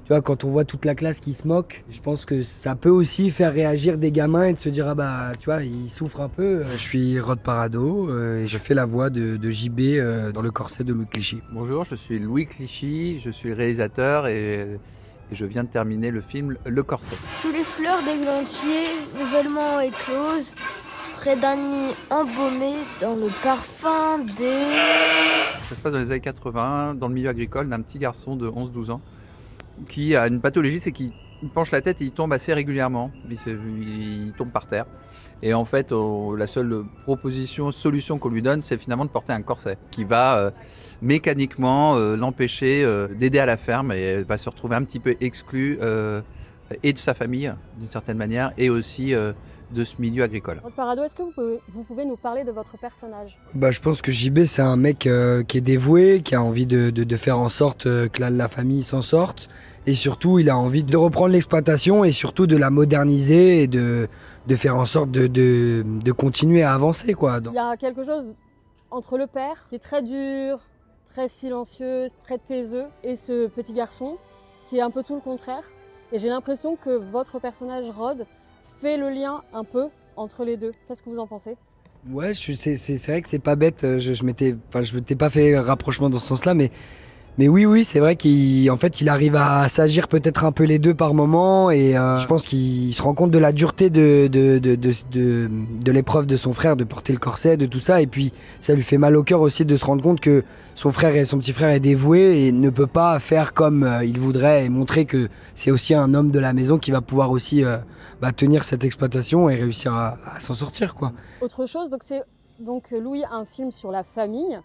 vois, quand on voit toute la classe qui se moque, je pense que ça peut aussi faire réagir des gamins et de se dire, ah bah, tu vois, ils souffrent un peu. Je suis Rod Parado et je fais la voix de JB dans Le Corset de Louis Clichy. Bonjour, je suis Louis Clichy, je suis réalisateur et je viens de terminer le film Le Corset. Sous les fleurs d'églantier, nouvellement écloses, près d'un nid embaumé dans le parfum des... Ça se passe dans les années 80, dans le milieu agricole, d'un petit garçon de 11-12 ans qui a une pathologie, c'est qu'il penche la tête et il tombe assez régulièrement. Il tombe par terre. Et en fait, la seule solution qu'on lui donne, c'est finalement de porter un corset qui va mécaniquement l'empêcher d'aider à la ferme et va se retrouver un petit peu exclu et de sa famille, d'une certaine manière, et aussi de ce milieu agricole. Rod Parado, est-ce que vous pouvez nous parler de votre personnage? Bah, je pense que JB, c'est un mec qui est dévoué, qui a envie de faire en sorte que la famille s'en sorte. Et surtout, il a envie de reprendre l'exploitation et surtout de la moderniser et de faire en sorte de continuer à avancer, quoi. Il y a quelque chose entre le père, qui est très dur, très silencieux, très taiseux, et ce petit garçon, qui est un peu tout le contraire. Et j'ai l'impression que votre personnage, Rod, fait le lien un peu entre les deux. Qu'est-ce que vous en pensez? Ouais, c'est vrai que c'est pas bête. Je m'étais pas fait rapprochement dans ce sens-là, mais oui, c'est vrai qu'il fait, il arrive à s'agir peut-être un peu les deux par moment et je pense qu'il se rend compte de la dureté de l'épreuve de son frère, de porter le corset, de tout ça. Et puis, ça lui fait mal au cœur aussi de se rendre compte que son petit frère est dévoué et ne peut pas faire comme il voudrait et montrer que c'est aussi un homme de la maison qui va pouvoir aussi tenir cette exploitation et réussir à s'en sortir, quoi. Autre chose, c'est Louis, un film sur la famille.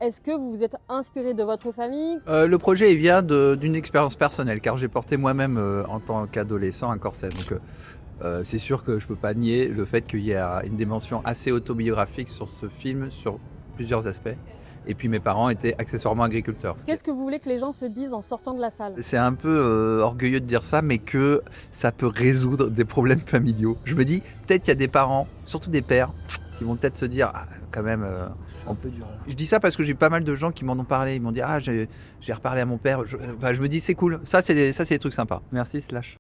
Est-ce que vous vous êtes inspiré de votre famille? Le projet il vient d'une expérience personnelle, car j'ai porté moi-même en tant qu'adolescent un corset. Donc c'est sûr que je ne peux pas nier le fait qu'il y a une dimension assez autobiographique sur ce film, sur plusieurs aspects. Et puis mes parents étaient accessoirement agriculteurs. Qu'est-ce que vous voulez que les gens se disent en sortant de la salle? C'est un peu orgueilleux de dire ça, mais que ça peut résoudre des problèmes familiaux. Je me dis, peut-être qu'il y a des parents, surtout des pères, qui vont peut-être se dire, ah, quand même... C'est un peu dur, là. Je dis ça parce que j'ai eu pas mal de gens qui m'en ont parlé. Ils m'ont dit, ah, j'ai reparlé à mon père. Je me dis, c'est cool. Ça, c'est des trucs sympas. Merci, Slash.